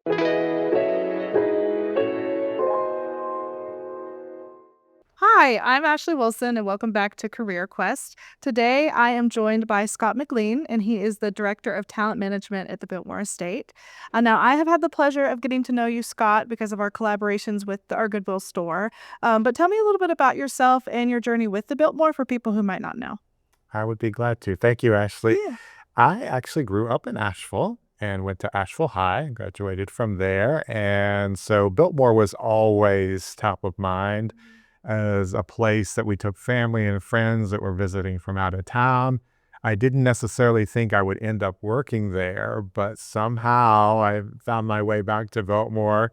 Hi, I'm Ashley Wilson, and welcome back to Career Quest. Today, I am joined by Scott McLean, and he is the Director of Talent Management at the Biltmore Estate. Now, I have had the pleasure of getting to know you, Scott, because of our collaborations with our Goodwill store. But tell me a little bit about yourself and your journey with the Biltmore for people who might not know. I would be glad to. Thank you, Ashley. Yeah. I actually grew up in Asheville and went to Asheville High and graduated from there. And so Biltmore was always top of mind as a place that we took family and friends that were visiting from out of town. I didn't necessarily think I would end up working there, but somehow I found my way back to Biltmore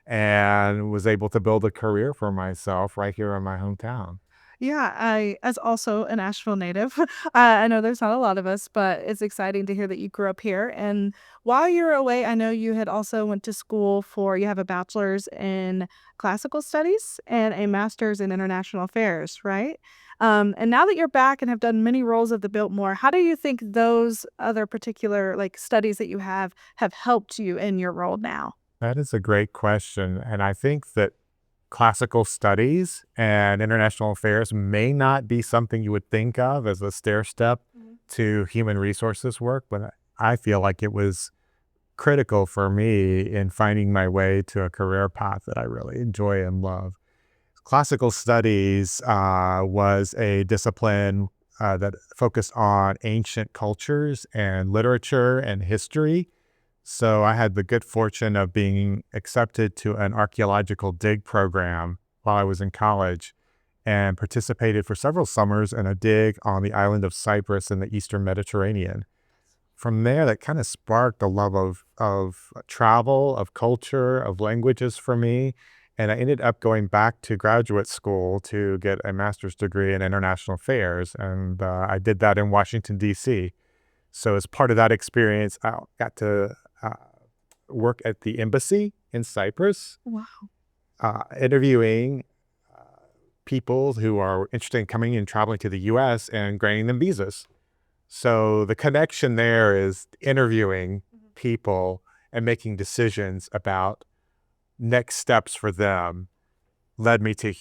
and was able to build a career for myself right here in my hometown. Yeah, as also an Asheville native, I know there's not a lot of us, but it's exciting to hear that you grew up here. And while you were away, I know you had also went to school for you have a bachelor's in classical studies and a master's in international affairs, right? And now that you're back and have done many roles at the Biltmore, how do you think those other particular like studies that you have helped you in your role now? That is a great question. And I think that classical studies and international affairs may not be something you would think of as a stair step Mhm. to human resources work, but I feel like it was critical for me in finding my way to a career path that I really enjoy and love. Classical studies was a discipline that focused on ancient cultures and literature and history. So I had the good fortune of being accepted to an archaeological dig program while I was in college and participated for several summers in a dig on the island of Cyprus in the Eastern Mediterranean. From there, that kind of sparked a love of travel, of culture, of languages for me. And I ended up going back to graduate school to get a master's degree in international affairs. And I did that in Washington, D.C. So as part of that experience, I got to uh, work at the embassy in Cyprus, Wow. interviewing people who are interested in coming and traveling to the U.S. and granting them visas. So the connection there is interviewing people and making decisions about next steps for them led me to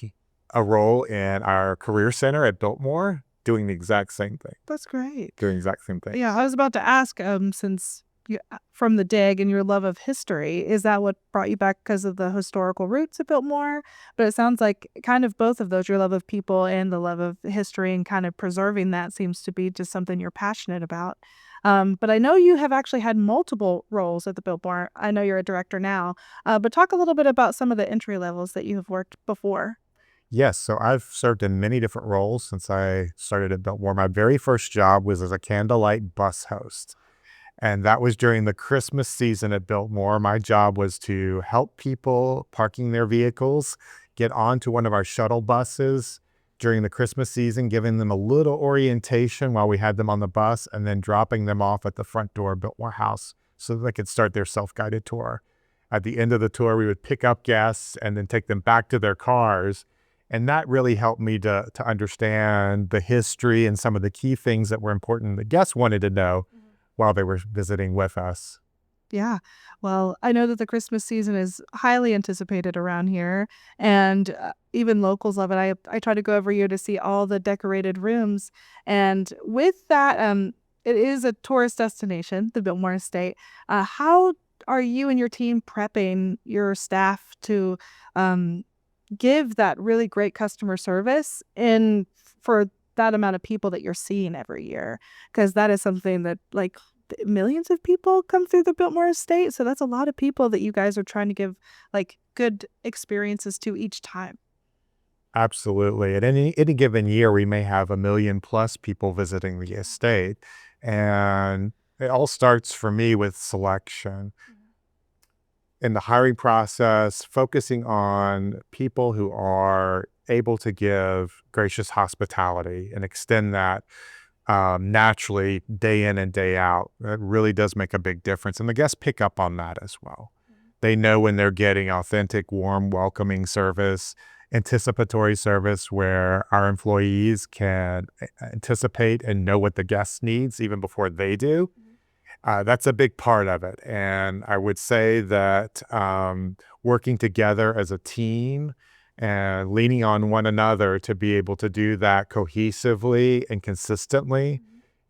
a role in our career center at Biltmore, doing the exact same thing, That's great. doing the exact same thing. Yeah, I was about to ask, since you from the dig and your love of history, is that what brought you back because of the historical roots a bit more? But it sounds like kind of both of those, your love of people and the love of history and kind of preserving that seems to be just something you're passionate about. But I know you have actually had multiple roles at the Biltmore. I know you're a director now, but talk a little bit about some of the entry levels that you have worked before. Yes, so I've served in many different roles since I started at Biltmore. My very first job was as a candlelight bus host. And that was during the Christmas season at Biltmore. My job was to help people parking their vehicles get onto one of our shuttle buses during the Christmas season, giving them a little orientation while we had them on the bus, and then dropping them off at the front door of Biltmore House so that they could start their self-guided tour. At the end of the tour, we would pick up guests and then take them back to their cars. And that really helped me to understand the history and some of the key things that were important the guests wanted to know while they were visiting with us. Yeah. Well, I know that the Christmas season is highly anticipated around here, and even locals love it. I try to go every year to see all the decorated rooms, and with that, it is a tourist destination, the Biltmore Estate. How are you and your team prepping your staff to um, give that really great customer service in for that amount of people that you're seeing every year? Because that is something that like millions of people come through the Biltmore estate, so that's a lot of people that you guys are trying to give like good experiences to each time. Absolutely. At any given year, we may have a million plus people visiting the estate. And it all starts for me with selection. In the hiring process, focusing on people who are able to give gracious hospitality and extend that naturally day in and day out. That really does make a big difference. And the guests pick up on that as well. They know when they're getting authentic, warm, welcoming service, anticipatory service where our employees can anticipate and know what the guest needs even before they do. That's a big part of it. And I would say that working together as a team and leaning on one another to be able to do that cohesively and consistently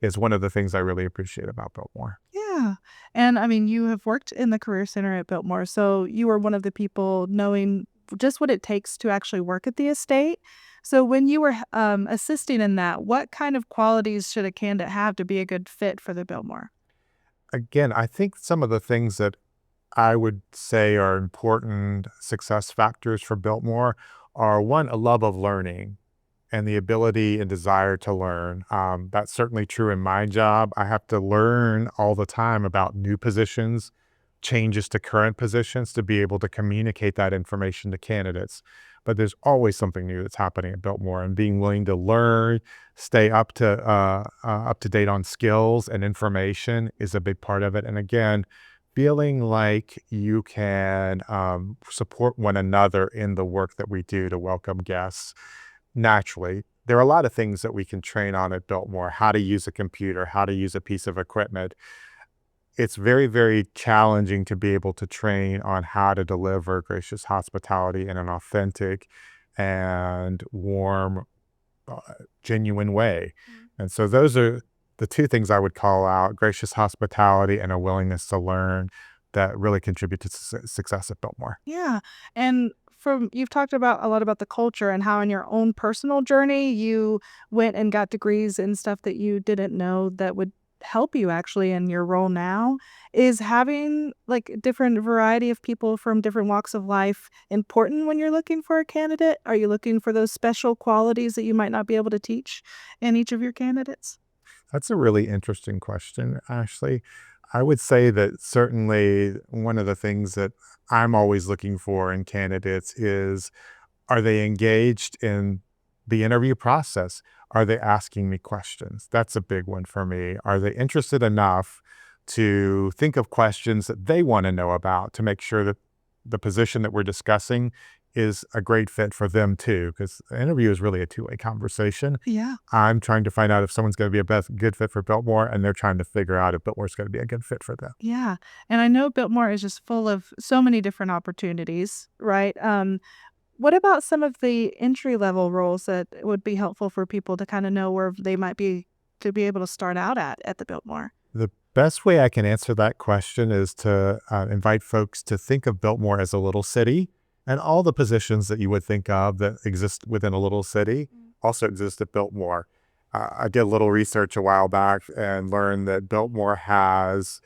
is one of the things I really appreciate about Biltmore. Yeah. And I mean, you have worked in the Career Center at Biltmore, so you were one of the people knowing just what it takes to actually work at the estate. So when you were assisting in that, what kind of qualities should a candidate have to be a good fit for the Biltmore? Again, I think some of the things that I would say are important success factors for Biltmore are one, a love of learning and the ability and desire to learn. That's certainly true in my job. I have to learn all the time about new positions, changes to current positions to be able to communicate that information to candidates. But there's always something new that's happening at Biltmore, and being willing to learn, stay up to date on skills and information is a big part of it. And again, feeling like you can support one another in the work that we do to welcome guests naturally. There are a lot of things that we can train on at Biltmore, how to use a computer, how to use a piece of equipment. It's very, very challenging to be able to train on how to deliver gracious hospitality in an authentic and warm, uh, genuine way. And so those are the two things I would call out: gracious hospitality and a willingness to learn that really contribute to success at Biltmore. Yeah. And from you've talked about a lot about the culture and how in your own personal journey you went and got degrees in stuff that you didn't know that would help you actually in your role now. Is having like different variety of people from different walks of life important when you're looking for a candidate? Are you looking for those special qualities that you might not be able to teach in each of your candidates? That's a really interesting question, Ashley. I would say that certainly one of the things that I'm always looking for in candidates is, are they engaged in the interview process? Are they asking me questions? That's a big one for me. Are they interested enough to think of questions that they want to know about to make sure that the position that we're discussing is a great fit for them too? Because the interview is really a two-way conversation. Yeah. I'm trying to find out if someone's going to be a good fit for Biltmore, and they're trying to figure out if Biltmore's going to be a good fit for them. Yeah, and I know Biltmore is just full of so many different opportunities, right? What about some of the entry level roles that would be helpful for people to kind of know where they might be to be able to start out at the Biltmore? The best way I can answer that question is to invite folks to think of Biltmore as a little city, and all the positions that you would think of that exist within a little city also exist at Biltmore. I did a little research a while back and learned that Biltmore has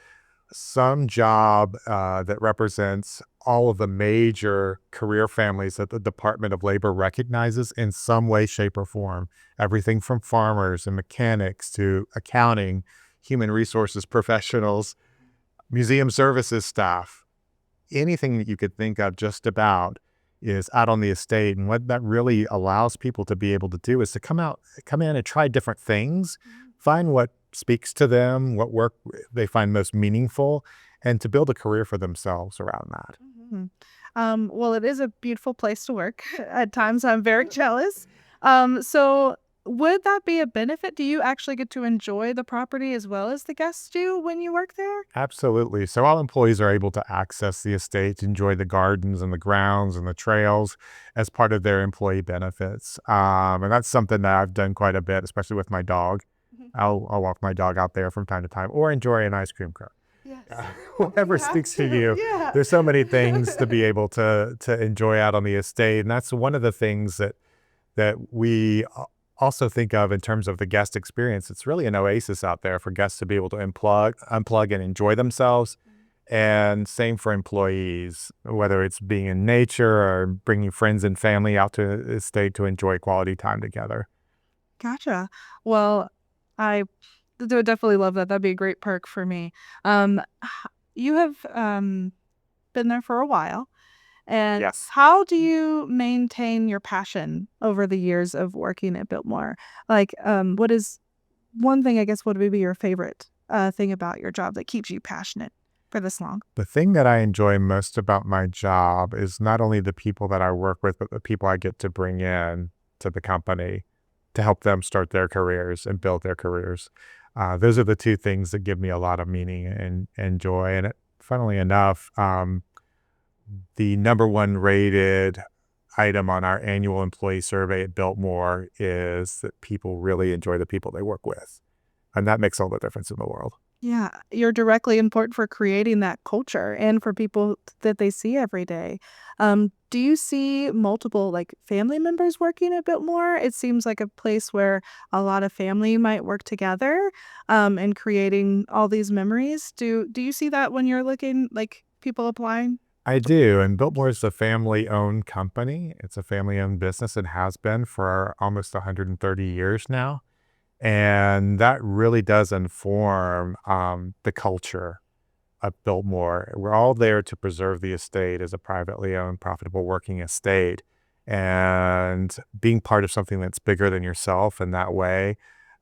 some job that represents all of the major career families that the Department of Labor recognizes in some way, shape, or form. Everything from farmers and mechanics to accounting, human resources professionals, museum services staff, anything that you could think of just about is out on the estate. And what that really allows people to be able to do is to come in and try different things, find what speaks to them, what work they find most meaningful, and to build a career for themselves around that. Mhm. Well, it is a beautiful place to work. At times, I'm very jealous. So would that be a benefit? Do you actually get to enjoy the property as well as the guests do when you work there? Absolutely. So all employees are able to access the estate, enjoy the gardens and the grounds and the trails as part of their employee benefits. And that's something that I've done quite a bit, especially with my dog. Mhm. I'll walk my dog out there from time to time or enjoy an ice cream cone. Yes. Whatever You have speaks to to. you. Yeah. There's so many things to be able to enjoy out on the estate, and that's one of the things that we also think of in terms of the guest experience. It's really an oasis out there for guests to be able to unplug and enjoy themselves. And same for employees, whether it's being in nature or bringing friends and family out to the estate to enjoy quality time together. Gotcha. Well, I would definitely love that. That'd be a great perk for me. H You have, been there for a while, and Yes. how do you maintain your passion over the years of working at Biltmore? Like, what is one thing, I guess, what would be your favorite, thing about your job that keeps you passionate for this long? The thing that I enjoy most about my job is not only the people that I work with, but the people I get to bring in to the company to help them start their careers and build their careers. Those are the two things that give me a lot of meaning and joy. And funnily enough, the number one rated item on our annual employee survey at Biltmore is that people really enjoy the people they work with. And that makes all the difference in the world. Yeah, you're directly important for creating that culture and for people that they see every day. Do you see multiple, like, family members working a bit more? It seems like a place where a lot of family might work together, and creating all these memories. Do you see that when you're looking, like, people applying? I do. And Biltmore is a family owned company. It's a family owned business and has been for almost 130 years now. And that really does inform the culture of Biltmore. We're all there to preserve the estate as a privately owned, profitable working estate. And being part of something that's bigger than yourself in that way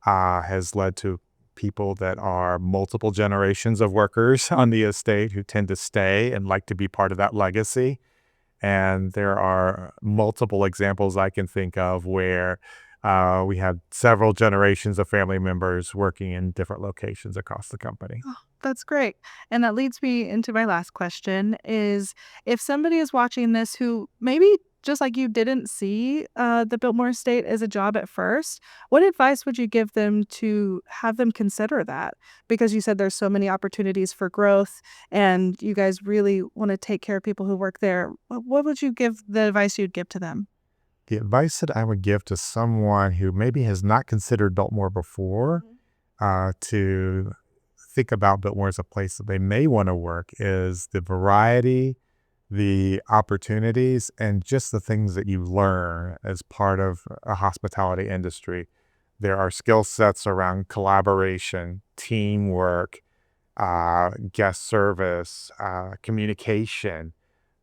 has led to people that are multiple generations of workers on the estate who tend to stay and like to be part of that legacy. And there are multiple examples I can think of where we have several generations of family members working in different locations across the company. Oh, that's great. And that leads me into my last question is if somebody is watching this who maybe just like you didn't see the Biltmore estate as a job at first, what advice would you give them to have them consider that? Because you said there's so many opportunities for growth and you guys really want to take care of people who work there. What would you give the advice you'd give to them? The advice that I would give to someone who maybe has not considered Biltmore before Mhm. to think about Biltmore as a place that they may want to work is the variety, the opportunities, and just the things that you learn as part of a hospitality industry. There are skill sets around collaboration, teamwork, guest service, communication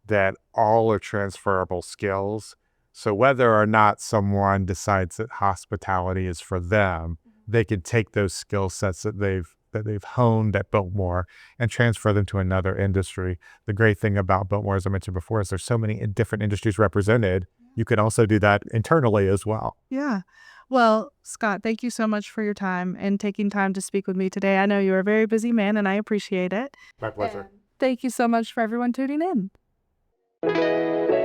that all are transferable skills. So whether or not someone decides that hospitality is for them, they can take those skill sets that they've honed at Biltmore and transfer them to another industry. The great thing about Biltmore, as I mentioned before, is there's so many different industries represented. You can also do that internally as well. Yeah. Well, Scott, thank you so much for your time and taking time to speak with me today. I know you're a very busy man and I appreciate it. My pleasure. And thank you so much for everyone tuning in.